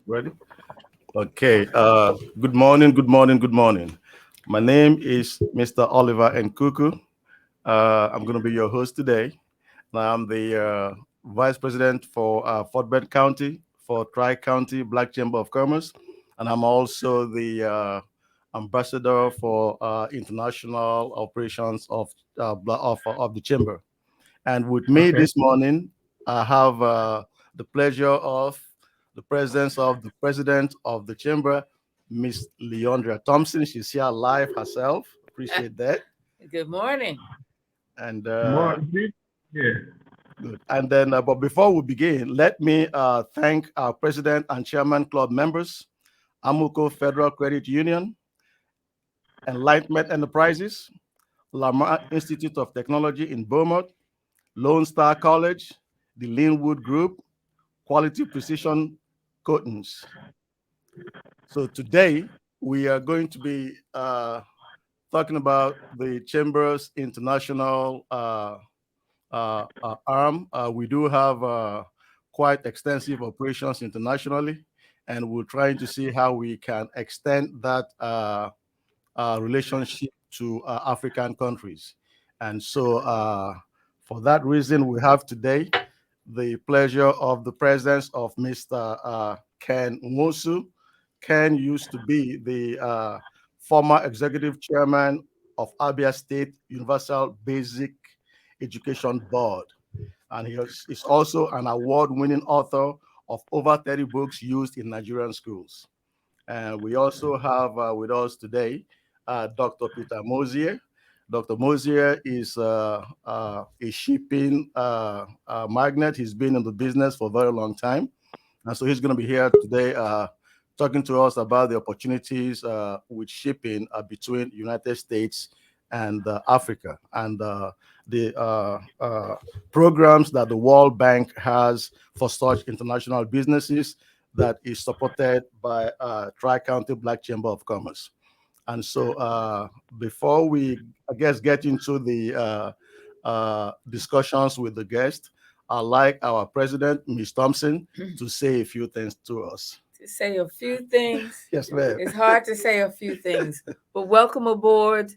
Ready? Okay. Good morning. Good morning. Good morning. My name is Mr. Oliver Nkuku. I'm going to be your host today. I'm the Vice President for Fort Bend County for Tri County Black Chamber of Commerce, and I'm also the Ambassador for International Operations of the Chamber. And with me Okay. this morning, I have the pleasure of the presence of the president of the chamber, Miss Leandra Thompson. She's here live herself. Appreciate that. Good morning. And More deep. Yeah. good. And then, but before we begin, let me thank our president and chairman club members, Amuco Federal Credit Union, Enlightenment Enterprises, Lamar Institute of Technology in Beaumont, Lone Star College, the Linwood Group, Quality Precision Coatings. So today we are going to be talking about the Chamber's international arm. We do have quite extensive operations internationally, and we're trying to see how we can extend that relationship to African countries. And so, for that reason, we have today the pleasure of the presence of Mr. Ken Nwosu. Ken used to be the former executive chairman of Abia State Universal Basic Education Board. And is also an award winning author of over 30 books used in Nigerian schools. And we also have with us today Dr. Peter Mosier. Dr. Mosier is a shipping magnate. He's been in the business for a very long time. And so he's going to be here today talking to us about the opportunities with shipping between United States and Africa and the programs that the World Bank has for such international businesses that is supported by Tri-County Black Chamber of Commerce. And so before we, I guess, get into the discussions with the guest, I'd like our president, Ms. Thompson, to say a few things to us. To say a few things. Yes, ma'am. It's hard to say a few things, but welcome aboard,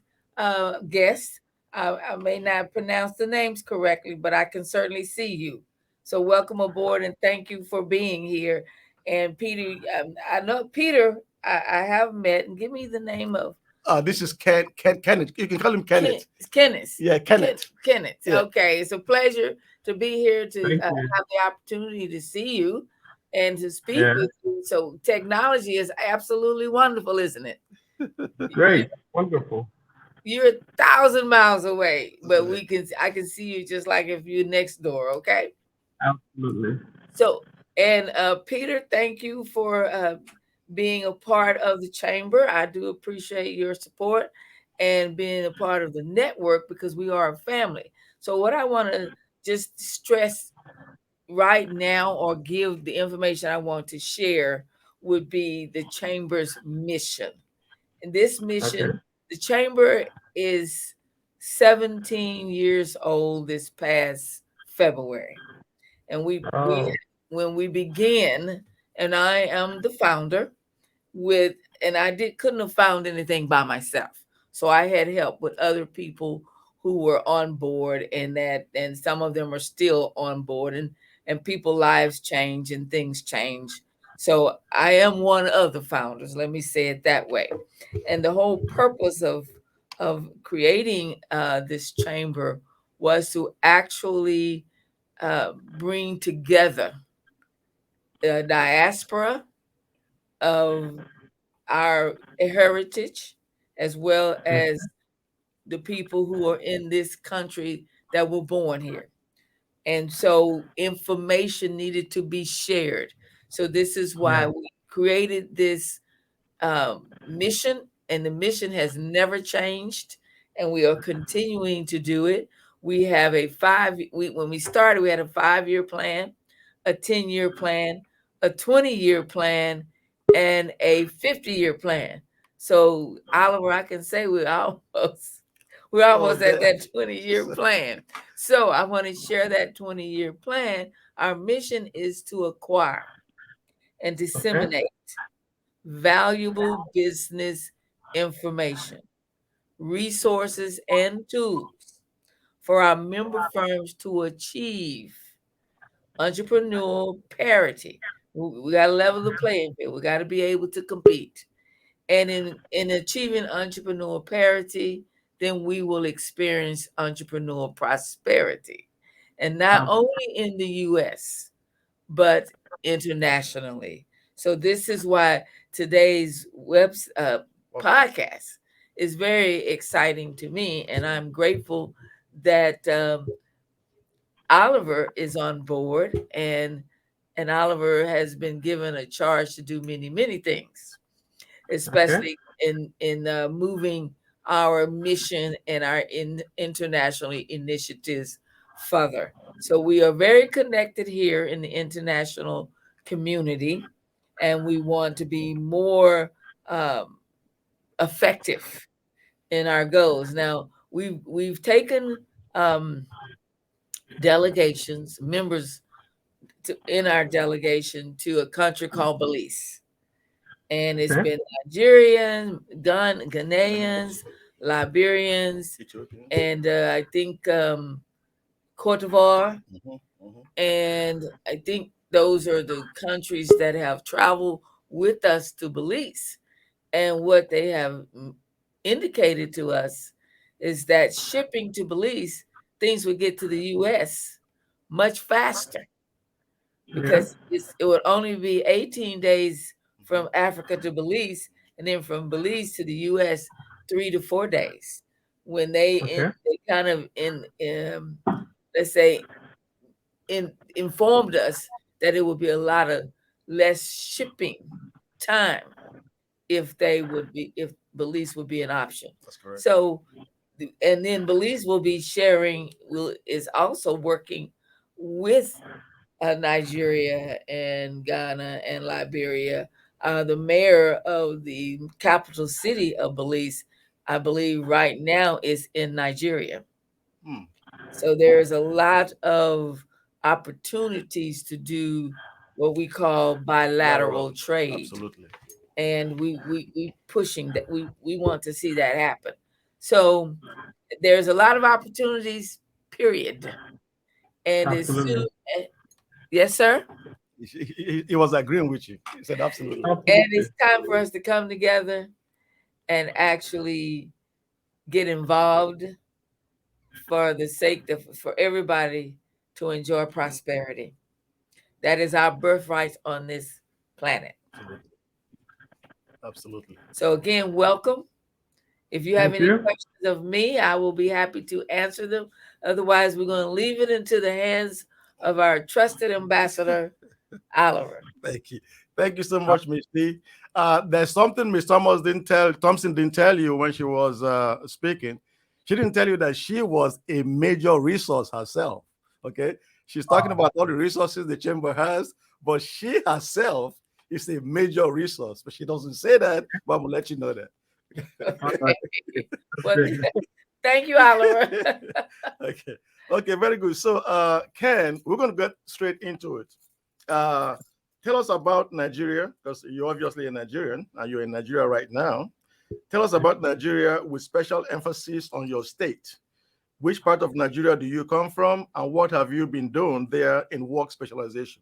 guests. I may not pronounce the names correctly, but I can certainly see you. So welcome aboard and thank you for being here. And Peter, I know Peter, I have met, and give me the name of This is Kenneth. You can call him Kenneth. Kenneth. Yeah, Kenneth. Kenneth. Yeah. Okay, it's a pleasure to be here to Thank you. have the opportunity to see you and to speak Yeah. with you. So technology is absolutely wonderful, isn't it? Great. Wonderful. You're 1,000 miles away, but I can see you just like if you're next door. Okay. Absolutely. So, and Peter, thank you for being a part of the chamber. I do appreciate your support and being a part of the network because we are a family. So, what I want to just stress right now or give the information I want to share would be the chamber's mission. And this Okay. mission, the chamber is 17 years old this past February. And we Oh, when we began, and I am the founder with and I did couldn't have found anything by myself. So I had help with other people who were on board and some of them are still on board and people lives change and things change. So I am one of the founders, let me say it that way. And the whole purpose of creating this chamber was to actually bring together the diaspora of our heritage as well as the people who are in this country that were born here. And so information needed to be shared. So this is why yeah. we created this mission, and the mission has never changed, and we are continuing to do it. We have when we started, we had a 5-year plan, a 10-year plan, a 20-year plan, and a 50-year plan. So Oliver, I can say we're Oh, almost at that. that 20-year plan. So I want to share that 20-year plan. Our mission is to acquire and Okay. disseminate valuable business information, resources, and tools for our member firms to achieve entrepreneurial parity. We got to level the playing field. We got to be able to compete. And in achieving entrepreneurial parity, then we will experience entrepreneurial prosperity. And not only in the US, but internationally. So this is why today's podcast is very exciting to me, and I'm grateful that Oliver is on board, and Oliver has been given a charge to do many things, Okay. especially in moving our mission and our international initiatives further. So we are very connected here in the international community, and we want to be more um, effective in our goals. Now we've taken delegations, members in our delegation to a country called Belize, and it's Okay. been Nigerian, Ghanaians, Liberians, Ethiopian. and I think Cote d'Ivoire, Mhm, mhm. and I think those are the countries that have traveled with us to Belize. And what they have indicated to us is that shipping to Belize, things would get to the U.S. much faster Yeah. because it would only be 18 days from Africa to Belize, and then from Belize to the U.S. 3 to 4 days. When Okay. they kind of let's say informed us that it would be a lot of less shipping time if Belize would be an option. That's correct. So and then Belize will be is also working with Nigeria and Ghana and Liberia. The mayor of the capital city of Belize, I believe, right now is in Nigeria. Hmm. So there's a lot of opportunities to do what we call bilateral Lateral. trade, Absolutely. and we pushing that. We want to see that happen. So there's a lot of opportunities. Period. And as soon, Absolutely. yes, sir. He was agreeing with you. He said absolutely. And Absolutely. it's time for us to come together and actually get involved for the sake of for everybody to enjoy prosperity. That is our birthright on this planet. Absolutely. Absolutely. So again, welcome. If you have Thank any you. questions of me, I will be happy to answer them. Otherwise, we're going to leave it into the hands of our trusted ambassador, Oliver. Thank you. Thank you so much, Miss T. There's something Miss Thompson didn't tell you when she was speaking. She didn't tell you that she was a major resource herself. Okay. She's talking about all the resources the chamber has, but she herself is a major resource. But she doesn't say that, but I'm gonna let you know that. All right. Well, Great. thank you, Oliver. Okay. Okay, very good. So Ken, we're gonna get straight into it. Uh tell us about Nigeria, because you're obviously a Nigerian and you're in Nigeria right now. Tell us about Nigeria with special emphasis on your state. Which part of Nigeria do you come from, and what have you been doing there in work specialization?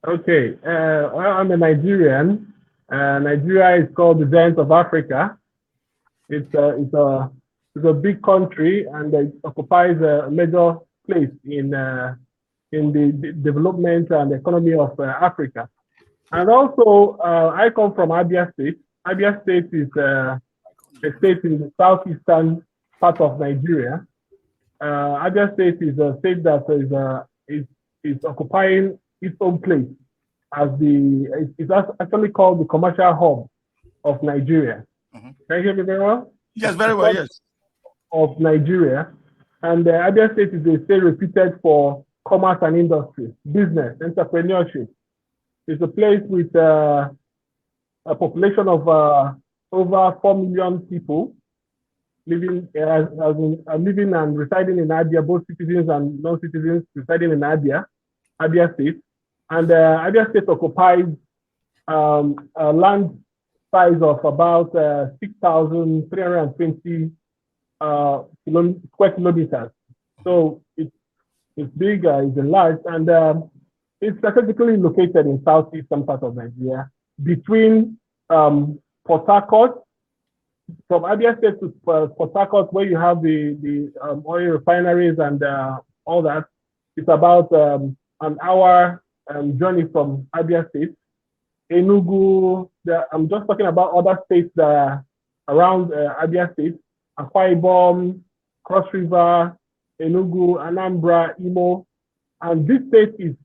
Okay. Well, I'm a Nigerian. Nigeria is called the Giant of Africa. It's a big country, and it occupies a major place in the development and economy of Africa. And also, I come from Abia State. Abia State is a state in the southeastern part of Nigeria. Abia State is a state that is occupying its own place as it's actually called the commercial hub of Nigeria. Mhm. Can you hear me very well? Yes, very well. Yes. Of Nigeria. And Abia State is a state reputed for commerce and industry, business, entrepreneurship. It's a place with a population of over 4 million people living and residing in Abia, both citizens and non-citizens residing in Abia State. And Abia State occupies a land size of about 6,320 square kilometers. So it's big, it's enlarged, and it's strategically located in southeastern part of Nigeria between Port Harcourt, from Abia State to Port Harcourt, where you have the oil refineries and all that. It's about an hour journey from Abia State. Enugu, I'm just talking about other states that are around Abia State, Akwa Ibom, Cross River, Enugu, Anambra, Imo, and this state is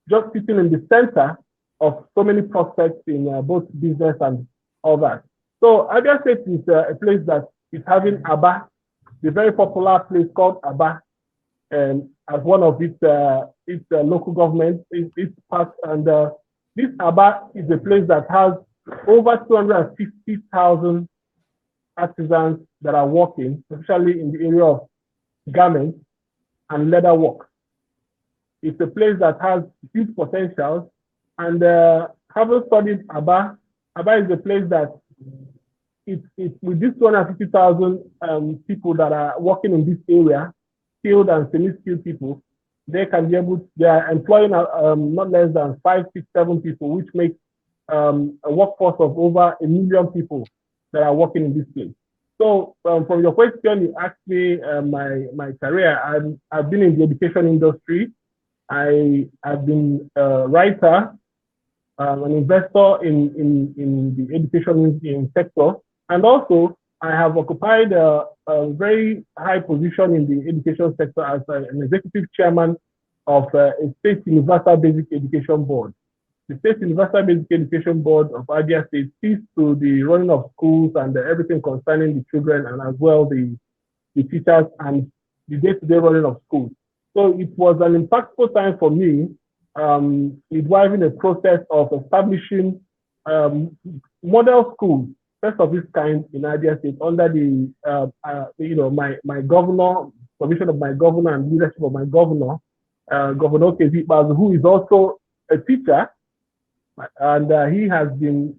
just sitting in the center of so many prospects in both business and all that. So Abia State is a place that is having Aba, the very popular place called Aba, as one of its local governments, its part. And this Aba is a place that has over 250,000 artisans that are working, especially in the area of garments and leather work. It's a place that has huge potential. And having studied Aba, Aba is a place that it's with these 250,000 people that are working in this area, skilled and semi-skilled people, they are employing not less than 5, 6, 7 people, which makes a workforce of over 1 million people that are working in this place. So from your question, you asked me my career. I've been in the education industry. I have been a writer, an investor in the education sector, and also I have occupied a very high position in the education sector as an executive chairman of a state universal basic education board. The State Universal Basic Education Board of Abia State sees to the running of schools and everything concerning the children, and as well the teachers and the day-to-day running of schools. So it was an impactful time for me, driving a process of establishing model schools, first of its kind in Abia State, under the my governor, permission of my governor and leadership of my governor, Governor Kezipazu, who is also a teacher. And he has been,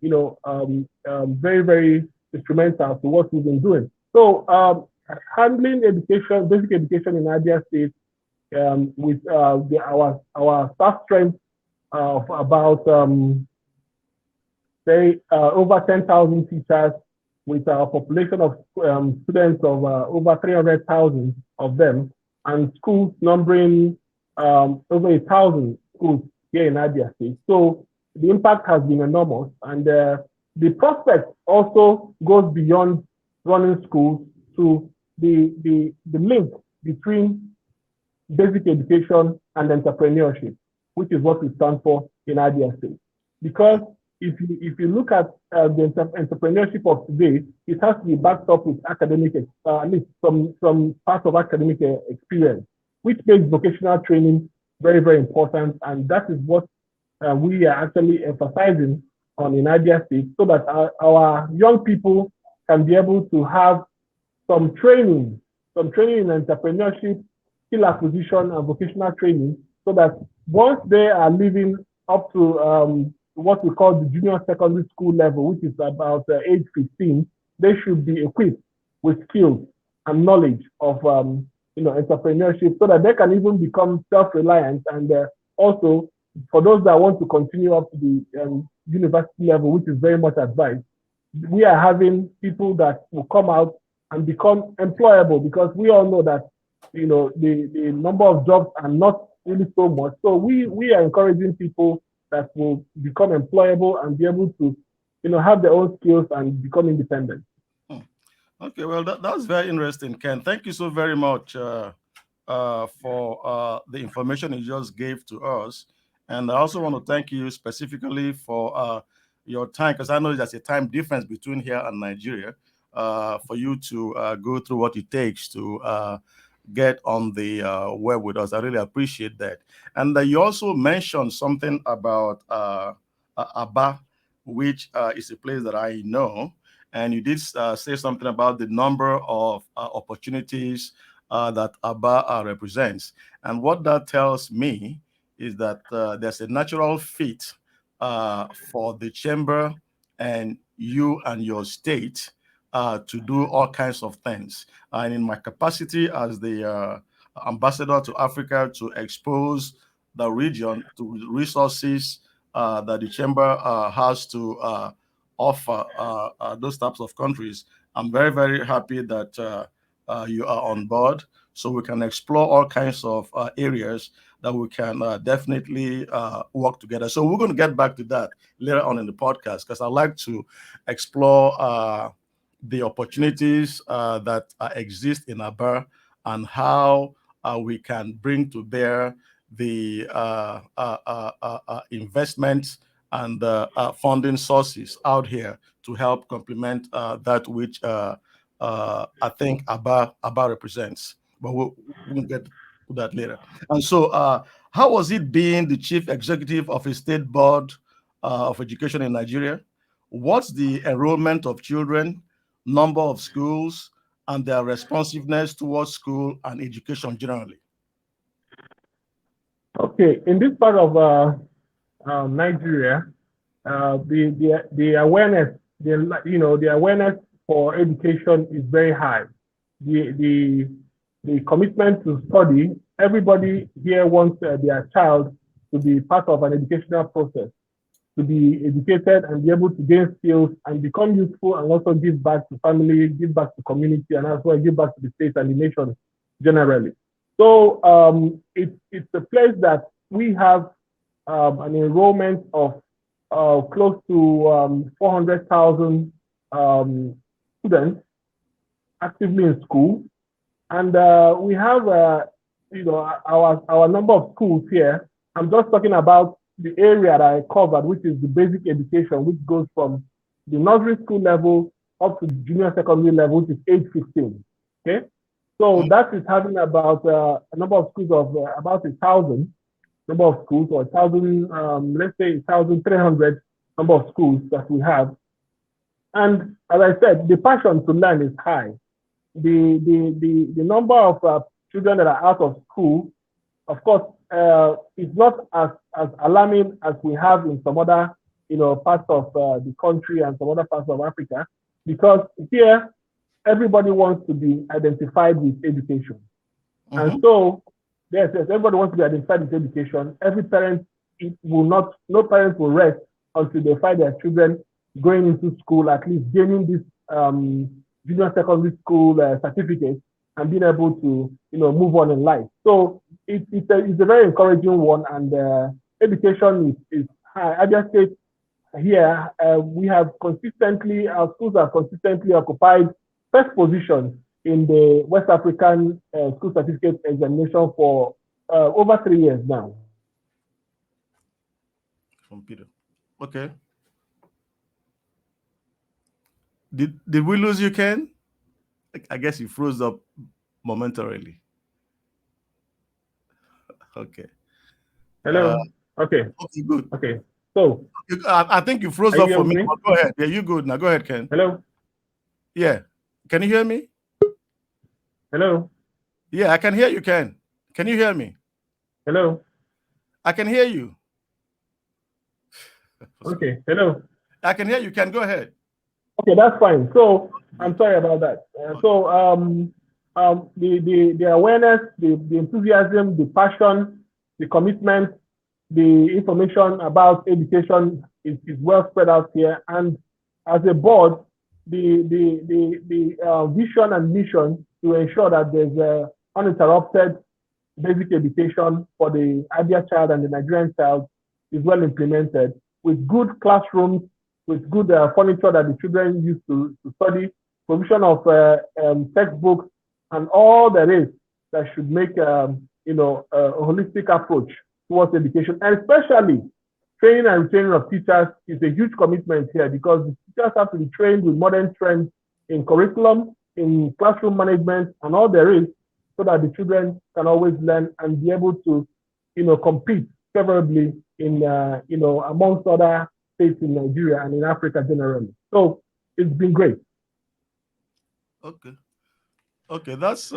very, very instrumental to what we've been doing. So handling education, basic education in Abia State, with our staff strength of about over 10,000 teachers, with our population of students of over 300,000 of them, and schools numbering over 1,000 schools here in Abia State. So the impact has been enormous, and the prospect also goes beyond running schools to the link between basic education and entrepreneurship, which is what we stand for in Abia State. Because if you look at the entrepreneurship of today, it has to be backed up with academic, at least some part of academic experience, which makes vocational training very, very important, and that is what we are actually emphasizing on in Abia State, so that our young people can be able to have some training in entrepreneurship, skill acquisition, and vocational training, so that once they are living up to what we call the junior secondary school level, which is about age 15, they should be equipped with skills and knowledge of entrepreneurship, so that they can even become self-reliant, and also for those that want to continue up to the university level, which is very much advised, we are having people that will come out and become employable, because we all know that the number of jobs are not really so much. So we are encouraging people that will become employable and be able to have their own skills and become independent. Okay, well, that's very interesting, Ken. Thank you so very much for the information you just gave to us. And I also want to thank you specifically for your time, because I know there's a time difference between here and Nigeria, for you to go through what it takes to get on the web with us. I really appreciate that. And you also mentioned something about Aba, which is a place that I know. And you did say something about the number of opportunities that Aba represents. And what that tells me is that there's a natural fit for the chamber and you and your state to do all kinds of things. And in my capacity as the ambassador to Africa to expose the region to resources that the chamber has to offer those types of countries, I'm very, very happy that you are on board so we can explore all kinds of areas that we can definitely work together. So we're going to get back to that later on in the podcast because I like to explore the opportunities that exist in Aba and how we can bring to bear the investments and funding sources out here to help complement that which I think Aba represents. But we'll get to that later. And so, how was it being the chief executive of a state board of education in Nigeria? What's the enrollment of children, number of schools, and their responsiveness towards school and education generally? Okay, in this part of Nigeria, the awareness, the awareness for education is very high. The commitment to study. Everybody here wants their child to be part of an educational process, to be educated and be able to gain skills and become useful and also give back to family, give back to community, and as well give back to the state and the nation generally. So it's a place that we have an enrollment of close to 400,000 students actively in school, and we have our number of schools here. I'm just talking about the area that I covered, which is the basic education, which goes from the nursery school level up to the junior secondary level, which is age 15. Okay, so that is having about a number of schools of about 1,000 number of schools, or 1,000, let's say 1,300 number of schools that we have. And as I said, the passion to learn is high. The number of children that are out of school, of course, is not as alarming as we have in some other, parts of the country and some other parts of Africa, because here everybody wants to be identified with education. And so, yes, everybody wants to be identified with education. Every parent, no parent will rest until they find their children going into school, at least gaining this junior secondary school certificate and being able to, move on in life. So it's a very encouraging one, and education is high. Abia State here, we have consistently, our schools have consistently occupied first position in the West African school certificate examination for over 3 years now. From Peter. Okay. Did we lose you, Ken? I guess you froze up momentarily. Okay. Hello. Okay. Okay, good. Okay. So I think you froze are up you for me. me? Go ahead. Yeah, you good now. Go ahead, Ken. Hello. Yeah. Can you hear me? Hello. Yeah, I can hear you, Ken. Can you hear me? Hello. I can hear you. Okay. Hello. I can hear you. Can go ahead. Okay, that's fine. So I'm sorry about that. The awareness, the enthusiasm, the passion, the commitment, the information about education is well spread out here. And as a board, the vision and mission to ensure that there's uninterrupted basic education for the Abia child and the Nigerian child is well implemented, with good classrooms, with good furniture that the children use to study, provision of textbooks, and all there is that should make a holistic approach towards education, and especially training and retraining of teachers is a huge commitment here, because the teachers have to be trained with modern trends in curriculum, in classroom management, and all there is, so that the children can always learn and be able to, compete favorably in, amongst other states in Nigeria and in Africa generally. So it's been great. Okay, that's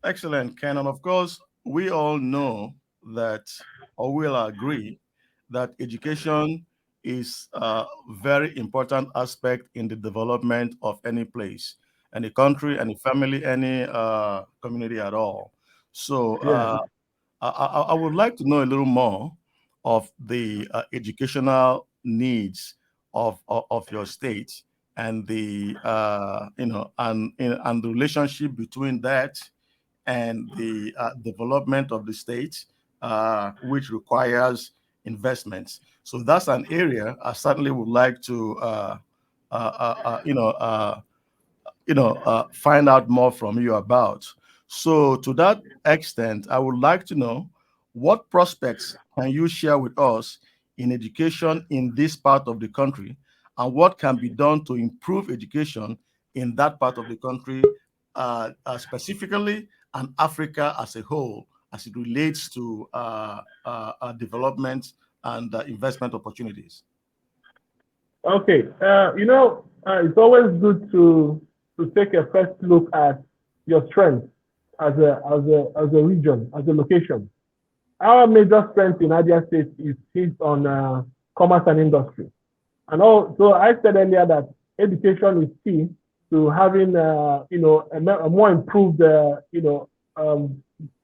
excellent, Ken. And of course, we all know that or will agree that education is a very important aspect in the development of any place, any country, any family, any community at all. So Yeah. I would like to know a little more of the educational needs of your state and the and the relationship between that and the development of the state, which requires investments. So that's an area I certainly would like to find out more from you about. So, to that extent, I would like to know what prospects can you share with us in education in this part of the country, and what can be done to improve education in that part of the country, specifically, and Africa as a whole, as it relates to development and investment opportunities. Okay. It's always good to take a first look at your strength as a region, as a location. Our major strength in Abia State is based on commerce and industry. And also, I said earlier that education is key to having, a more improved,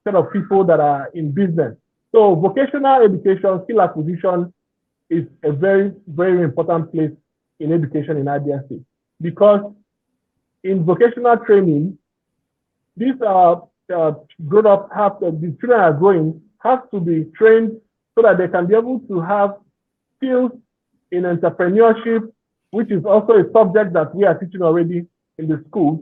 set of people that are in business. So vocational education, skill acquisition is a very, very important place in education in Abia State, because in vocational training, these grown up have the children are growing have to be trained so that they can be able to have skills in entrepreneurship, which is also a subject that we are teaching already in the schools.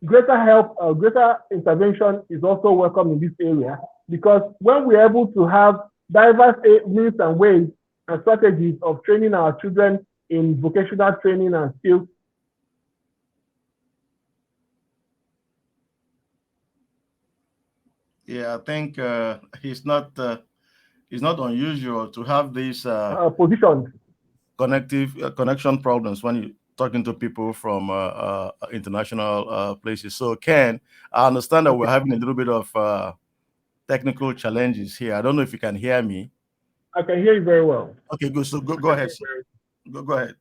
Greater help, greater intervention is also welcome in this area, because when we're able to have diverse means and ways and strategies of training our children in vocational training and skills. Yeah, I think it's not unusual to have these Positions. connective connection problems when you're talking to people from international places. So, Ken, I understand that we're Okay, having a little bit of technical challenges here. I don't know if you can hear me. I can hear you very well. Okay, good. So I go can ahead, hear you sir. very Go ahead.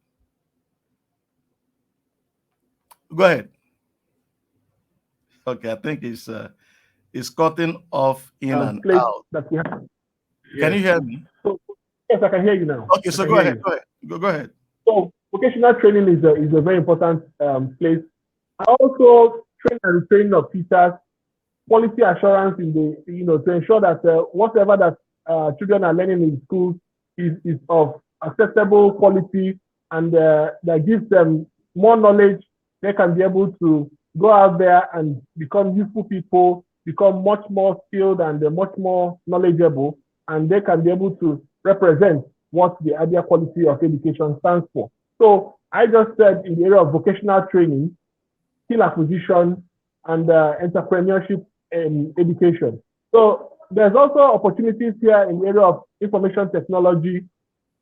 Go ahead. Okay, I think it's cutting off in and place out. that we have. Can Yes. you hear me? So yes, I can hear you now. Okay, I so can go hear ahead. you. Go ahead. Go ahead. So vocational training is a very important place. Also, training and retraining of teachers, quality assurance in the to ensure that whatever that children are learning in schools is of acceptable quality, and that gives them more knowledge. They can be able to go out there and become useful people, become much more skilled and much more knowledgeable, and they can be able to represent what the ideal quality of education stands for. So I just said in the area of vocational training, skill acquisition, and entrepreneurship in education. So there's also opportunities here in the area of information technology,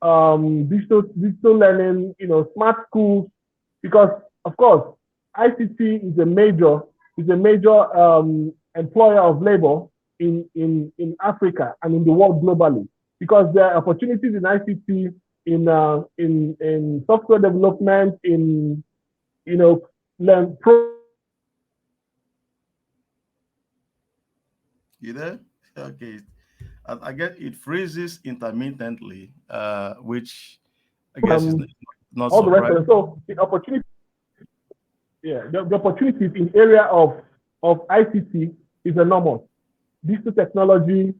digital learning, smart schools, because of course ICT is a major employer of labor in Africa and in the world globally, because there are opportunities in ICT, in software development, in learn You there? Okay. I get it freezes intermittently, which I guess is program, not all the rest of surprising. it. So the opportunity, yeah, the opportunities in area of ICT is enormous. Digital technology,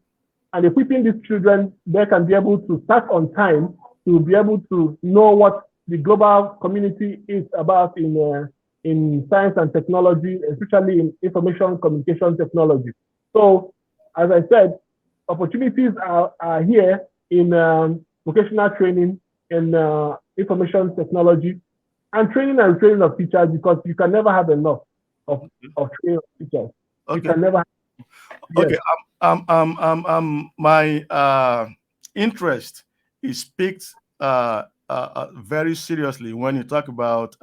and equipping these children, they can be able to start on time to be able to know what the global community is about in science and technology, especially in information communication technology. So, as I said, opportunities are here in vocational training, in information technology, and training of teachers, because you can never have enough of training of teachers. You Okay. can never. Yes. Okay. My interest is piqued very seriously when you talk about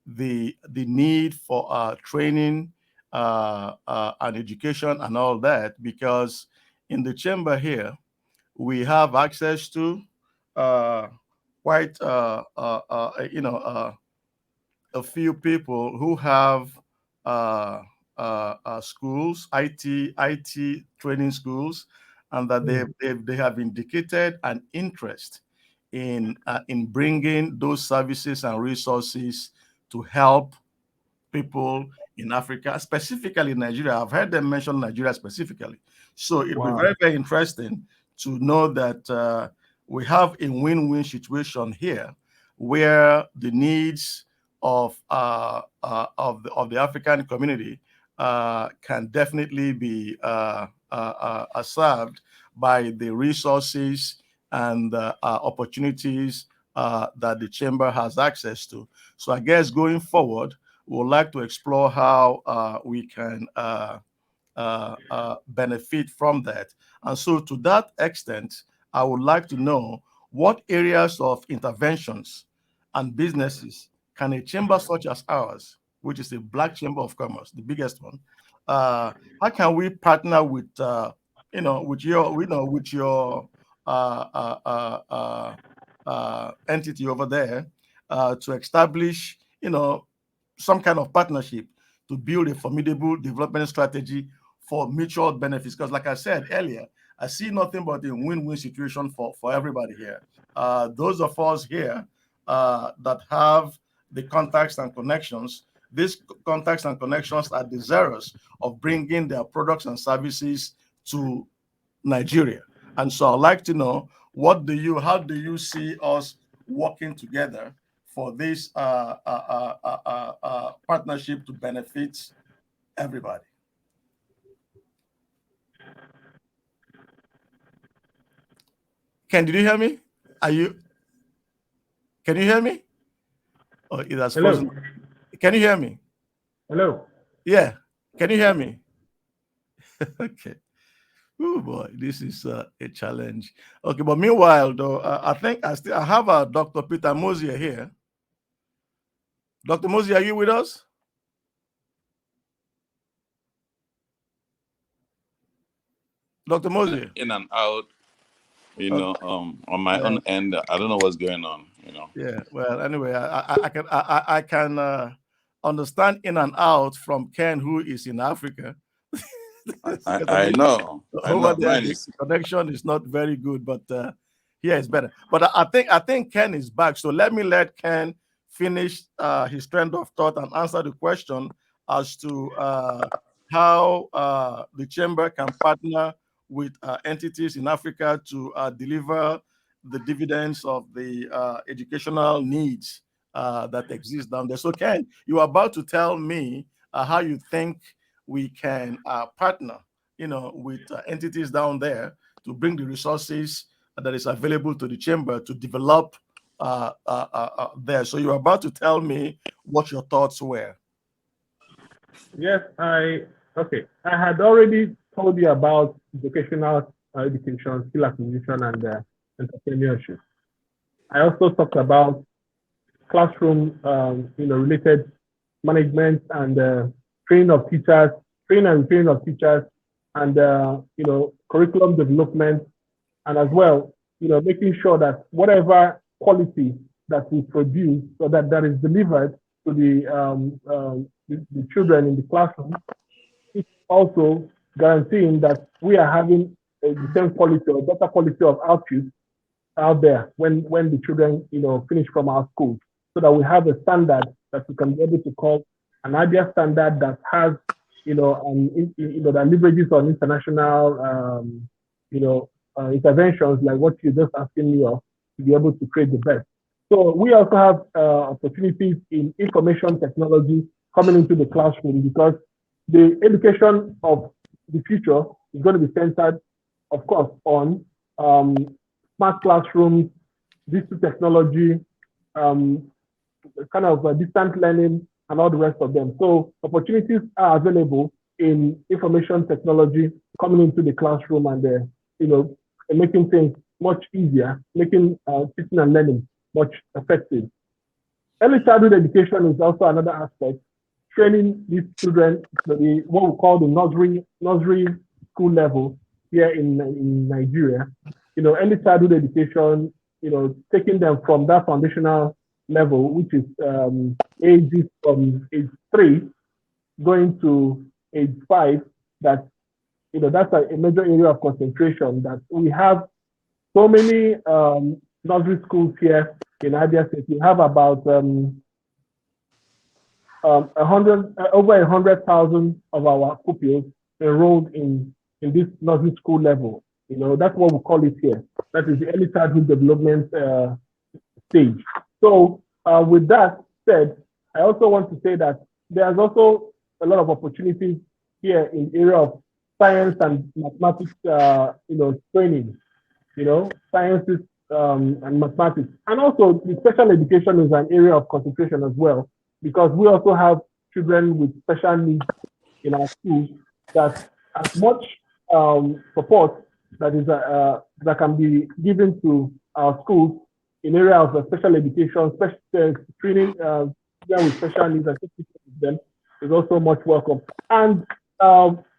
the need for training and education and all that, because in the chamber here, we have access to quite, a few people who have schools, IT training schools, and that they have indicated an interest in bringing those services and resources to help people in Africa, specifically Nigeria. I've heard them mention Nigeria specifically. So it'll be very, very interesting to know that we have a win-win situation here, where the needs of the African community can definitely be served by the resources and opportunities that the chamber has access to. So I guess going forward, we would like to explore how we can benefit from that. And so to that extent, I would like to know what areas of interventions and businesses can a chamber such as ours, which is a Black Chamber of Commerce, the biggest one, how can we partner with, with your entity over there to establish, some kind of partnership to build a formidable development strategy for mutual benefits? Because like I said earlier, I see nothing but a win-win situation for everybody here. Those of us here that have the contacts and connections, these contacts and connections are desirous of bringing their products and services to Nigeria. And so I'd like to know, how do you see us working together for this partnership to benefit everybody? Ken, did you hear me? Can you hear me? Oh, it has frozen. Can you hear me? Hello. Yeah. Can you hear me? Okay. Oh boy, this is a challenge. Okay, but meanwhile, though, I think I have Dr. Peter Mosier here. Dr. Mosier, are you with us? Dr. Mosier. In and out, on my own end, I don't know what's going on, Yeah. Well, anyway, I can understand in and out from Ken, who is in Africa. I know. Over there, the connection is not very good, but here is better. But I think Ken is back. So let Ken finish his trend of thought and answer the question as to how the chamber can partner with entities in Africa to deliver the dividends of the educational needs that exist down there. So Ken, you are about to tell me how you think we can partner, with entities down there to bring the resources that is available to the chamber to develop there. So you're about to tell me what your thoughts were. Yes, I had already told you about vocational education, skill acquisition, and entrepreneurship. I also talked about classroom, related management and training of teachers, and curriculum development, and as well, making sure that whatever quality that we produce, so that is delivered to the children in the classroom, it's also guaranteeing that we are having the same quality or better quality of output out there when the children finish from our schools, so that we have a standard that we can be able to call an ideal standard that has that leverages on international interventions like what you just asking me of, to be able to create the best. So we also have opportunities in information technology coming into the classroom, because the education of the future is going to be centered, of course, on smart classrooms, digital technology, kind of distant learning, and all the rest of them. So opportunities are available in information technology coming into the classroom and making things much easier, making teaching and learning much effective. Early childhood education is also another aspect, training these children to what we call the nursery school level, here in Nigeria. Early childhood education, taking them from that foundational level, which is ages from age 3 going to age 5, that that's a major area of concentration. That we have so many nursery schools here in Abia State. We have about over 100,000 of our pupils enrolled in this nursery school level. That's what we call it here. That is the early childhood development stage. So with that said, I also want to say that there's also a lot of opportunities here in the area of science and mathematics, training, sciences and mathematics. And also the special education is an area of concentration as well, because we also have children with special needs in our schools that as much support that can be given to our schools in area of special education, special training with special needs and taking care of them is also much welcome. And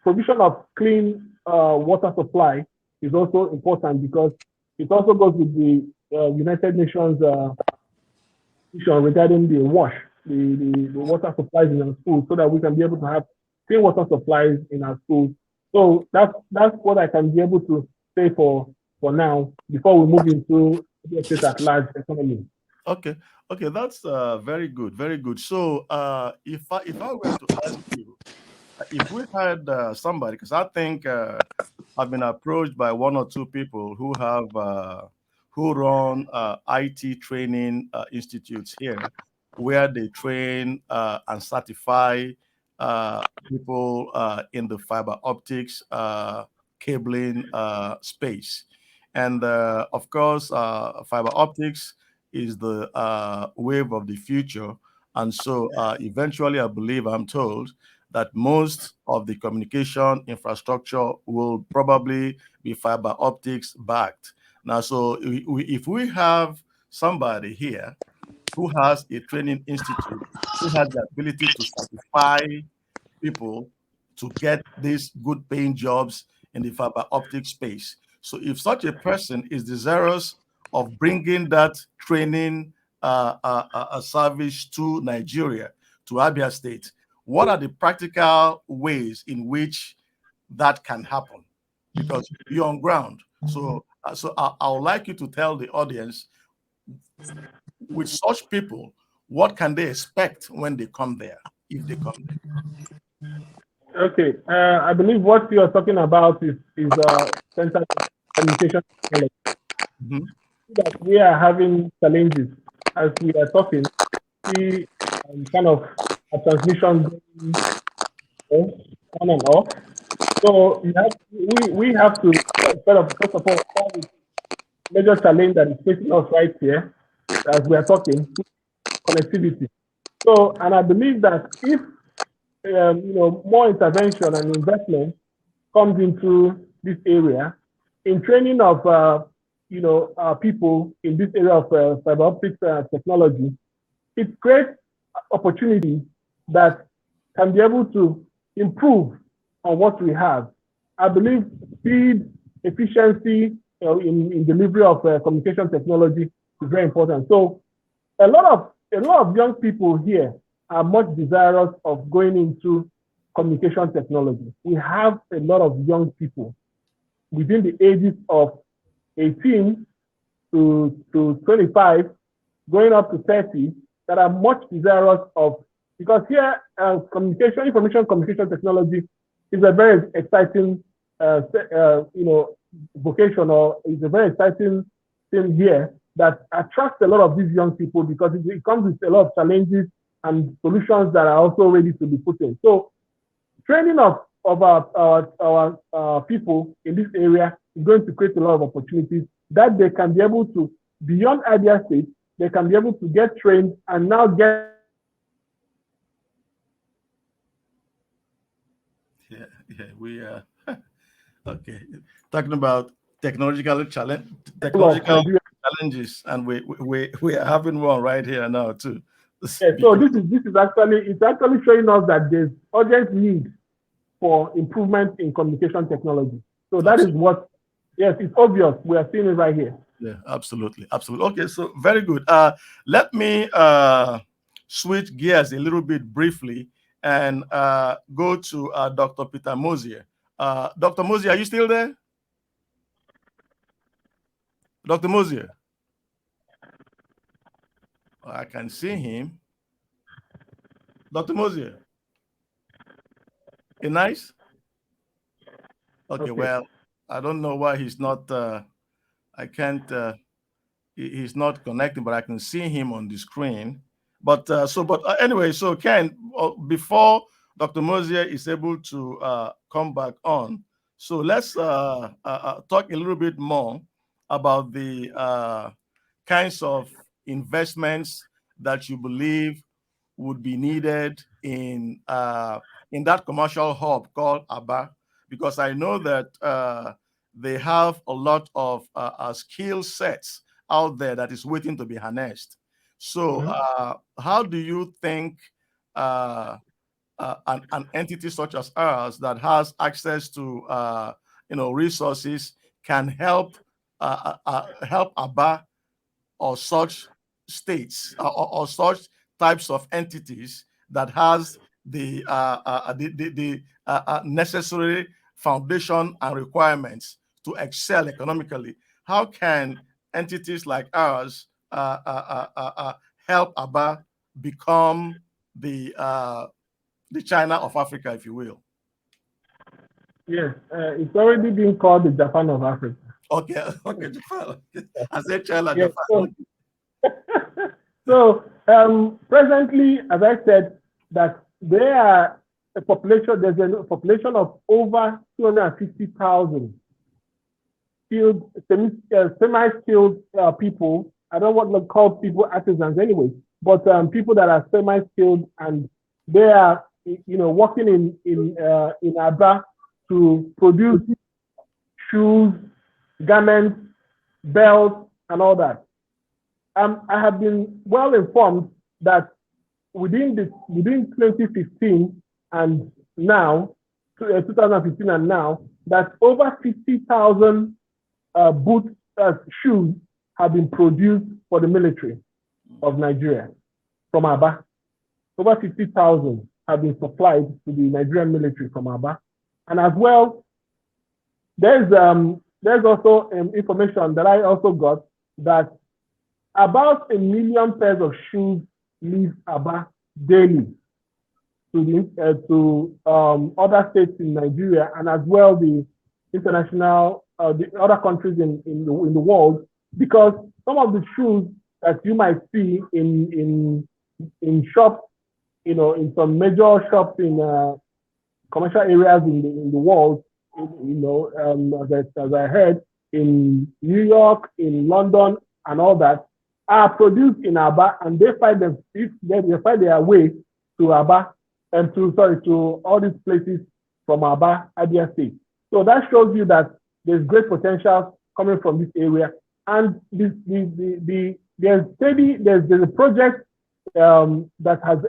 provision of clean water supply is also important, because it also goes with the United Nations mission regarding the water supplies in our schools, so that we can be able to have clean water supplies in our schools. So that's what I can be able to say for now before we move into the state at large economy. Okay, that's very good, very good. So if I were to ask you, if we had somebody, because I think I've been approached by one or two people who have who run IT training institutes here, where they train and certify people in the fiber optics cabling space. And of course, fiber optics is the wave of the future. And so eventually, I believe, I'm told, that most of the communication infrastructure will probably be fiber optics backed. Now, so if we have somebody here who has a training institute, who has the ability to certify people to get these good paying jobs in the fiber optic space. So if such a person is desirous of bringing that training service to Nigeria, to Abia State, what are the practical ways in which that can happen? Because you're on ground. So I would like you to tell the audience, with such people, what can they expect when they come there, if they come there? Okay, I believe what you are talking about is center communication technology. Mm-hmm. That we are having challenges as we are talking. See kind of a transmission on and off. So we have to first of all start with major challenge that is facing us right here as we are talking, connectivity. So, and I believe that if more intervention and investment comes into this area in training of people in this area of fiber optics technology, it creates opportunities that can be able to improve on what we have. I believe speed, efficiency in delivery of communication technology is very important. So a lot of young people here are much desirous of going into communication technology. We have a lot of young people within the ages of 18 to 25, going up to 30, that are much desirous of, because here information communication technology is a very exciting vocation, or is a very exciting thing here that attracts a lot of these young people, because it comes with a lot of challenges and solutions that are also ready to be put in. So training of our people in this area is going to create a lot of opportunities that they can be able to, beyond Abia State, they can be able to get trained and now get. We are okay. Talking about technological challenges, and we are having one right here now too. Yeah, so this is actually showing us that there's urgent need for improvement in communication technology. So that is what, yes, it's obvious. We are seeing it right here. Yeah, absolutely. Absolutely. Okay, so very good. Let me switch gears a little bit briefly and go to Dr. Peter Mosier. Dr. Mosier, are you still there? Dr. Mosier? I can see him. Dr. Mosier? You nice? Okay, well, I don't know why he's not, I can't, he's not connecting, but I can see him on the screen. But anyway, so Ken, before Dr. Mosier is able to come back on, so let's talk a little bit more about the kinds of investments that you believe would be needed in that commercial hub called Aba, because I know that they have a lot of skill sets out there that is waiting to be harnessed. So, how do you think an entity such as ours that has access to resources can help help Aba or such states or such types of entities that has the necessary foundation and requirements to excel economically? How can entities like ours help Aba become the China of Africa, if you will? Yes, it's already been called the Japan of Africa. Okay, okay, Japan. I said China, Yes, Japan. so presently, as I said, that there are a population, there's a population of over 250,000 skilled, semi-skilled people. I don't want to call people artisans anyway, but people that are semi-skilled, and they are, working in Aba to produce shoes, garments, belts, and all that. I have been well informed that within 2015 and now, 2015 and now, that over 50,000 boots, shoes have been produced for the military of Nigeria from Aba. Over 50,000 have been supplied to the Nigerian military from Aba. And as well, there's also information that I also got that about 1 million pairs of shoes leave Aba daily to other states in Nigeria, and as well the international, the other countries in the world, because some of the shoes that you might see in shops, in some major shops in commercial areas in the world, as I heard, in New York, in London, and all that, are produced in Aba, and they find their way to Aba and to all these places from Aba, Abia State. So that shows you that there's great potential coming from this area, and there's a project that has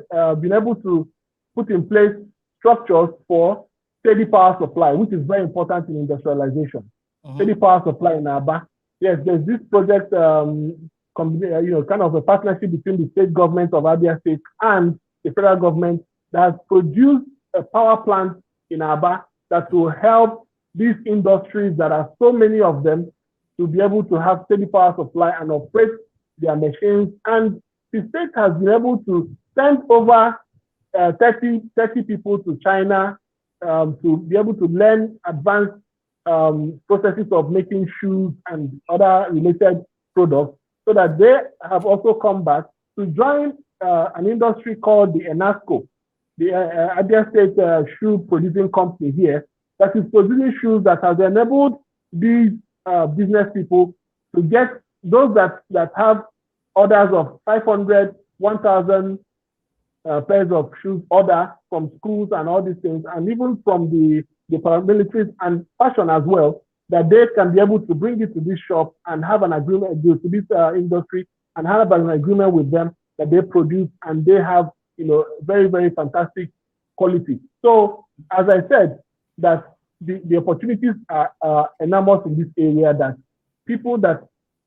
been able to put in place structures for steady power supply, which is very important in industrialization. Steady power supply in Aba. Yes, there's this project, kind of a partnership between the state government of Abia State and the federal government that has produced a power plant in Aba that will help these industries, that are so many of them, to be able to have steady power supply and operate their machines. And the state has been able to send over 30 people to China to be able to learn advanced processes of making shoes and other related products, so that they have also come back to join an industry called the ENASCO, the Abia State Shoe Producing Company here, that is producing shoes that has enabled these business people to get those that have orders of 500, 1,000 pairs of shoes order from schools and all these things, and even from the paramilitaries and fashion as well, that they can be able to bring it to this shop and have an agreement to this industry, and have an agreement with them that they produce, and they have, very, very fantastic quality. So, as I said, that the opportunities are enormous in this area that people that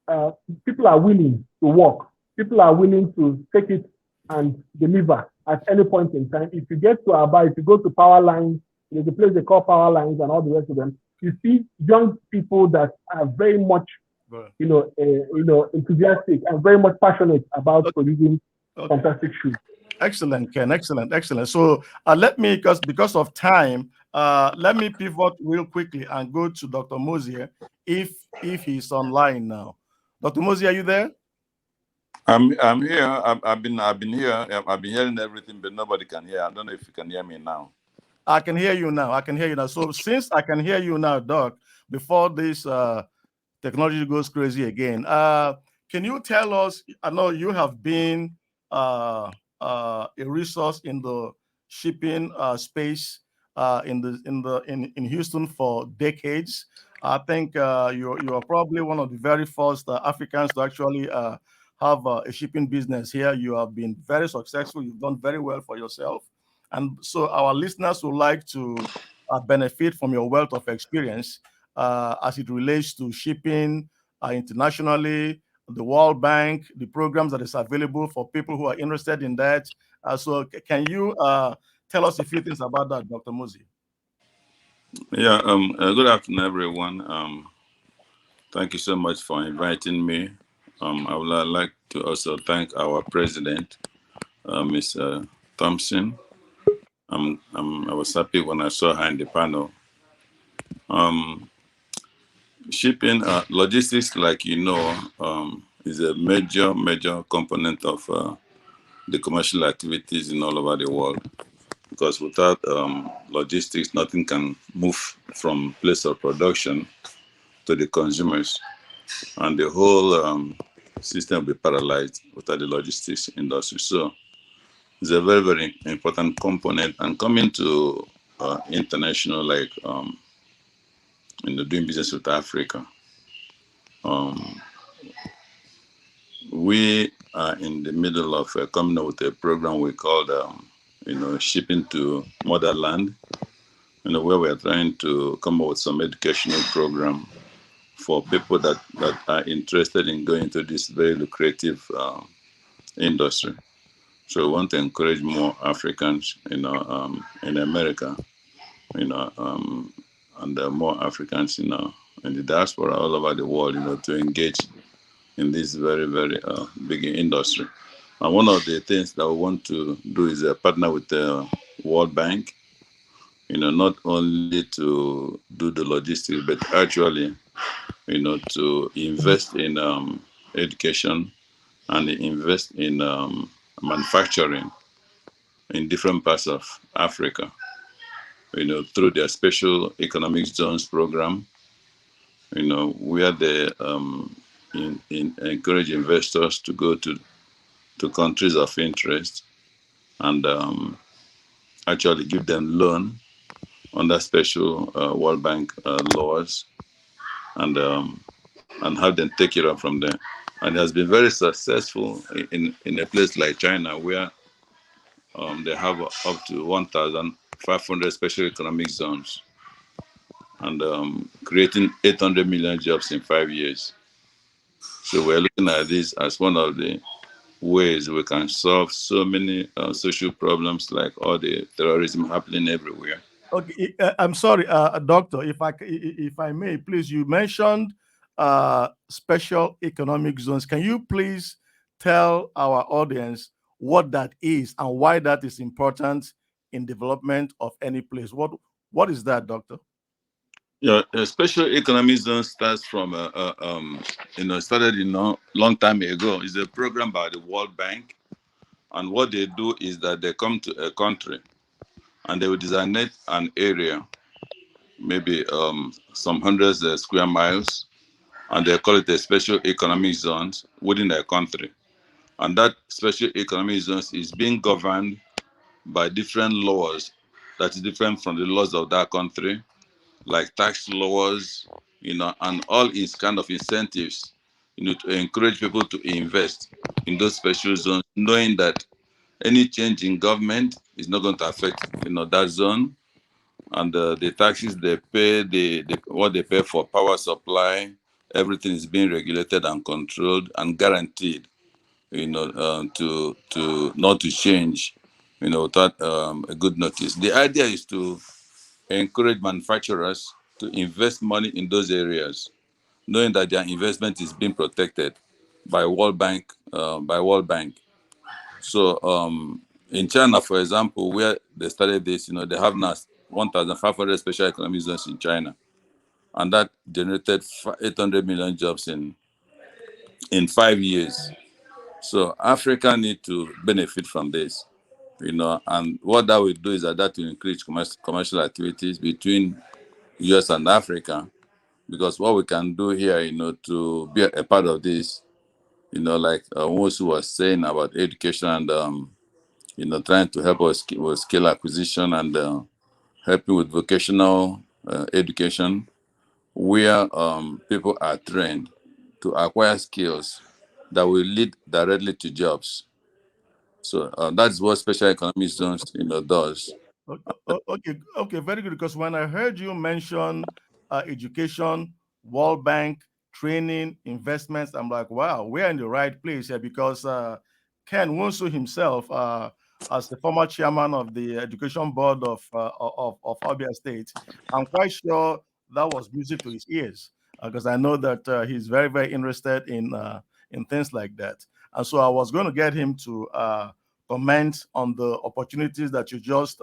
uh, people are willing to work, people are willing to take it and deliver at any point in time. If you get to Aba, if you go to power lines, there's a place they call power lines and all the rest of them, you see young people that are very much, enthusiastic and very much passionate about producing fantastic shoes. Excellent, Ken. Excellent, excellent. So let me, because of time, let me pivot real quickly and go to Dr. Mosier if he's online now. Dr. Mosier, are you there? I'm here. I've been here. I've been hearing everything, but nobody can hear. I don't know if you can hear me now. I can hear you now. I can hear you now. So since I can hear you now, Doc, before this technology goes crazy again, can you tell us? I know you have been a resource in the shipping space in Houston for decades. I think you are probably one of the very first Africans to actually have a shipping business here. You have been very successful. You've done very well for yourself, and so our listeners would like to benefit from your wealth of experience as it relates to shipping internationally, the World Bank, the programs that is available for people who are interested in that. Can you tell us a few things about that, Dr. Muzi? Yeah. Good afternoon, everyone. Thank you so much for inviting me. I would like to also thank our president, Mr. Thompson. I was happy when I saw her in the panel. Um, Shipping, logistics, like is a major component of the commercial activities in all over the world. Because without logistics, nothing can move from place of production to the consumers, and the whole system will be paralyzed without the logistics industry. So it's a very important component. And coming to international, like doing business with Africa. Um, we are in the middle of coming up with a program we call, shipping to motherland. Where we are trying to come up with some educational program for people that are interested in going to this very lucrative industry. So we want to encourage more Africans, in America, and more Africans, in the diaspora all over the world, to engage in this very big industry. And one of the things that we want to do is partner with the World Bank, not only to do the logistics, but actually, to invest in education and invest in manufacturing in different parts of Africa, through their special economic zones program, where they encourage investors to go to countries of interest and actually give them loan under special World Bank laws, and have them take it up from there. And it has been very successful in a place like China, where they have up to 1,500 special economic zones, and creating 800 million jobs in 5 years. So we're looking at this as one of the ways we can solve so many social problems, like all the terrorism happening everywhere. Okay, I'm sorry, Doctor, if I may, please. You mentioned special economic zones. Can you please tell our audience what that is and why that is important in development of any place? What is that, Doctor? Yeah, a special economic zone starts from started long time ago. It's a program by the World Bank, and what they do is that they come to a country and they will designate an area, maybe some hundreds of square miles, and they call it a special economic zones within their country. And that special economic zones is being governed by different laws that is different from the laws of that country, like tax laws, and all its kind of incentives, to encourage people to invest in those special zones, knowing that any change in government is not going to affect, that zone, and the taxes they pay, what they pay for power supply, everything is being regulated and controlled and guaranteed, to not to change, without a good notice. The idea is to encourage manufacturers to invest money in those areas, knowing that their investment is being protected by World Bank, So in China, for example, where they started this, they have now 1,500 special economic zones in China, and that generated 800 million jobs in 5 years. So Africa need to benefit from this, and what that will do is that will increase commercial activities between US and Africa, because what we can do here, to be a part of this, like Wosu was saying about education and trying to help us with skill acquisition and helping with vocational education, where people are trained to acquire skills that will lead directly to jobs. So that's what special economic zones, does. Okay, okay, very good. Because when I heard you mention education, World Bank, training, investments, I'm like, wow, we're in the right place here. Because Ken Wonsu himself, as the former chairman of the education board of Abia State, I'm quite sure that was music to his ears. Because I know that he's very, very interested in things like that. And so I was going to get him to comment on the opportunities that you just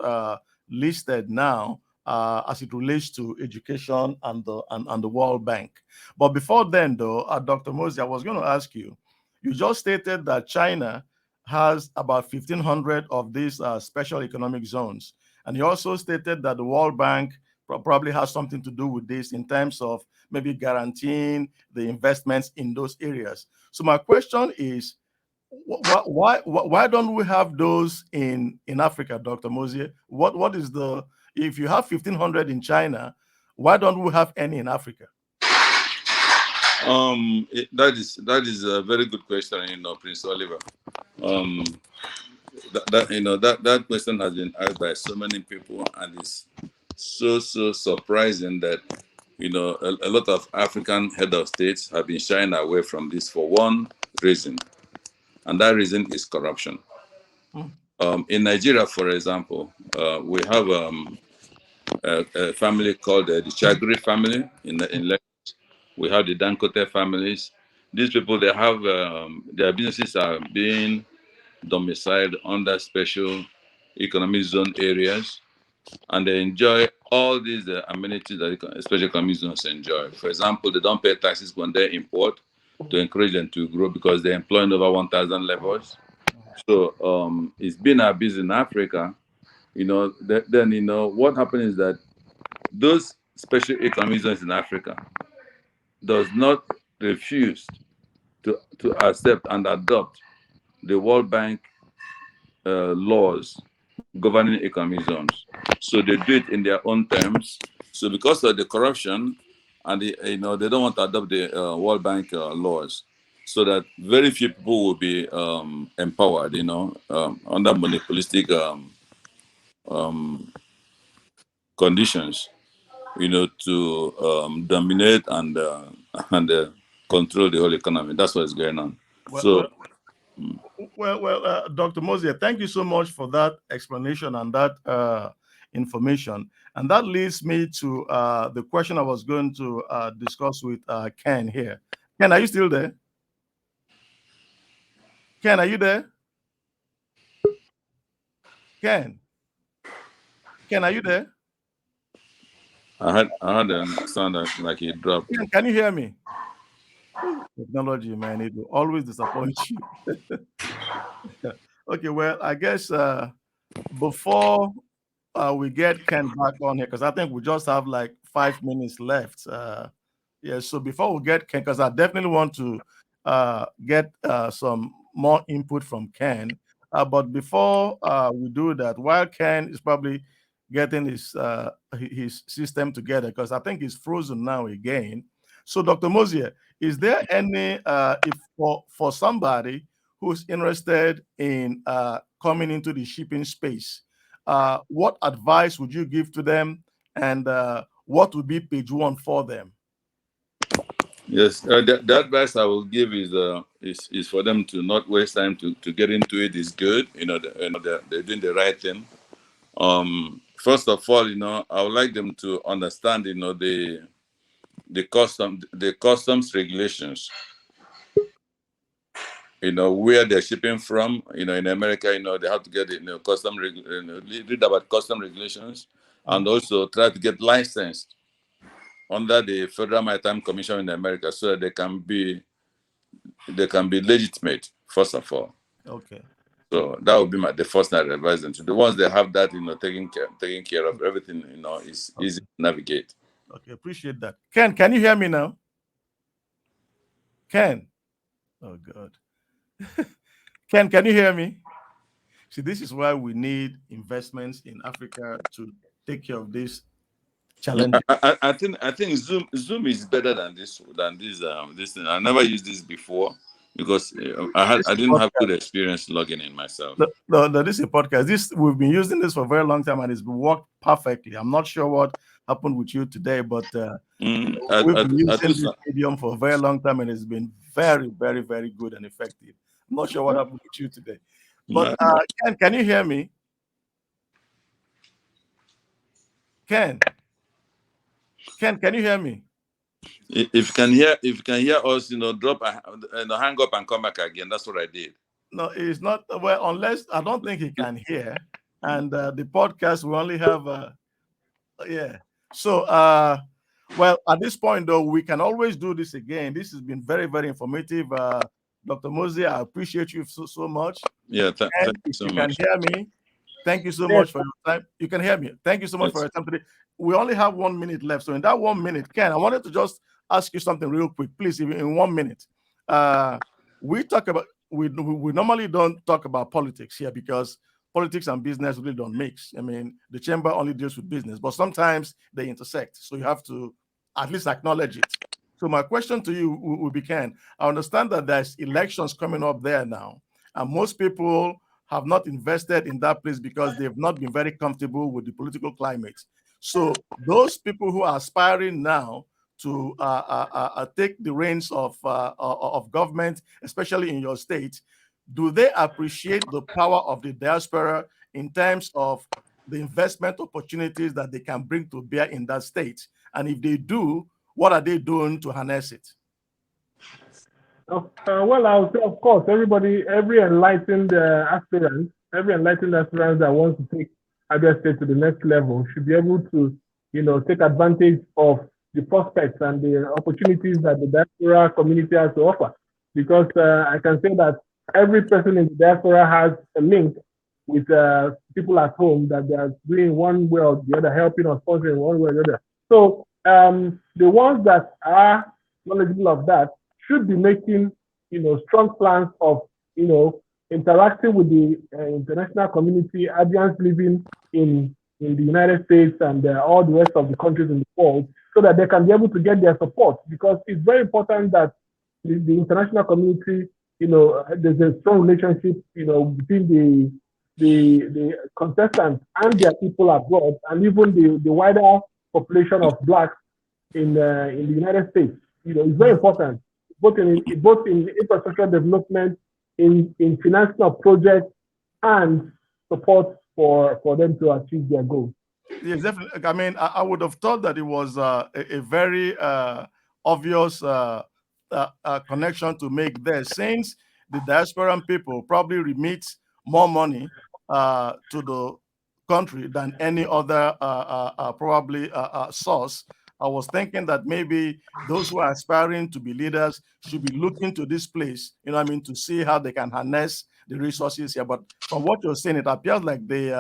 listed now as it relates to education and the World Bank. But before then, though, Dr. Mosey, I was going to ask you, you just stated that China has about 1,500 of these special economic zones. And you also stated that the World Bank probably has something to do with this in terms of maybe guaranteeing the investments in those areas. So my question is, why don't we have those in Africa, Dr. Mosier? What is the, if you have 1,500 in China, why don't we have any in Africa? That is a very good question, Prince Oliver. Um, that question has been asked by so many people, and it's so surprising that a lot of African head of states have been shying away from this for one reason, and that reason is corruption. Mm. In Nigeria, for example, we have a family called the Chagri family in Lagos. We have the Dankote families. These people, they have their businesses are being domiciled under special economic zone areas, and they enjoy all these amenities that special economic zones enjoy. For example, they don't pay taxes when they import to encourage them to grow, because they're employing over 1,000 laborers. So it's been a business in Africa. Then what happened is that those special economic zones in Africa does not refuse to accept and adopt the World Bank laws governing economic zones. So they do it in their own terms. So because of the corruption and they don't want to adopt the World Bank laws, so that very few people will be empowered, under monopolistic conditions, to dominate and control the whole economy. That's what's going on. Well, So well, Dr. Mosier, thank you so much for that explanation and that information. And that leads me to the question I was going to discuss with Ken here. Ken, are you still there? Ken, are you there? Ken, Ken, are you there? I had a sound like it dropped. Ken, can you hear me? Technology, man, it will always disappoint you. Okay, well, I guess before we get Ken back on here, because I think we just have like 5 minutes left. Yeah, so before we get Ken, because I definitely want to get some more input from Ken. But before we do that, while Ken is probably getting his system together, because I think he's frozen now again. So, Dr. Mosier, is there any if for somebody who's interested in coming into the shipping space, what advice would you give to them and what would be page one for them? Yes, the advice I will give is for them to not waste time to get into it. Is good, they're doing the right thing. First of all, I would like them to understand, the customs regulations. Where they're shipping from. In America, they have to get read about custom regulations, and also try to get licensed under the Federal Maritime Commission in America, so that they can be legitimate. First of all, Okay. so that would be the first thing I advise them to. The ones that have that, taking care of everything, is easy to navigate. Okay, appreciate that. Ken, can you hear me now? Ken. Oh God. Ken, can you hear me? See, this is why we need investments in Africa to take care of this challenge. I think Zoom is better than this this thing. I never used this before because I didn't have good experience logging in myself. No, this is a podcast. We've been using this for a very long time and it's worked perfectly. I'm not sure what happened with you today, but we've been using this medium for a very long time and it's been very, very, very good and effective. I'm not sure what happened with you today. But Ken, can you hear me? Ken, can you hear me? If you can hear us, drop hang up and come back again. That's what I did. No, it's not. Well, unless I don't think he can hear, and the podcast we only have. Yeah. So, well, at this point though, we can always do this again. This has been very, very informative. Dr. Mosey, I appreciate you so much. Yeah, thank you so much. Can hear me. Thank you so much for your time. You can hear me. Thank you so much for your time today. We only have 1 minute left. So in that 1 minute, Ken, I wanted to just ask you something real quick, please, in 1 minute. We normally don't talk about politics here because politics and business really don't mix. I mean, the chamber only deals with business, but sometimes they intersect. So you have to at least acknowledge it. So my question to you will be, Ken, I understand that there's elections coming up there now, and most people have not invested in that place because they've not been very comfortable with the political climate. So those people who are aspiring now to take the reins of government, especially in your state, do they appreciate the power of the diaspora in terms of the investment opportunities that they can bring to bear in that state? And if they do, what are they doing to harness it? Well, I would say, of course, every enlightened aspirant that wants to take Abia State to the next level should be able to, take advantage of the prospects and the opportunities that the diaspora community has to offer. Because I can say that every person in the diaspora has a link with people at home that they are doing one way or the other, helping or sponsoring one way or the other. So the ones that are knowledgeable of that should be making, strong plans of, interacting with the international community, Abians living in the United States and all the rest of the countries in the world, so that they can be able to get their support. Because it's very important that the international community, there's a strong relationship, between the contestants and their people abroad, and even the wider population of Blacks in the United States. It's very important, both in infrastructure development, in financing of projects, and support for them to achieve their goals. Yes, definitely. I mean, I would have thought that it was a very obvious connection to make there, since the diasporan people probably remit more money to the country than any other probably source. I was thinking that maybe those who are aspiring to be leaders should be looking to this place, to see how they can harness the resources here. But from what you're saying, it appears like they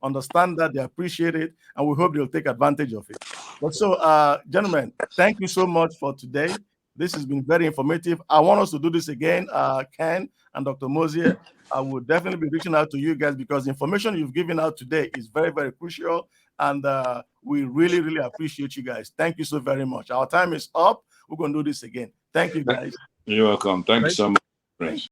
understand that, they appreciate it, and we hope they'll take advantage of it. But so, gentlemen, thank you so much for today. This has been very informative. I want us to do this again, Ken and Dr. Mosier. I would definitely be reaching out to you guys because the information you've given out today is very, very crucial. And we really, really appreciate you guys. Thank you so very much. Our time is up. We're going to do this again. Thank you, guys. You're welcome. Thank you so much.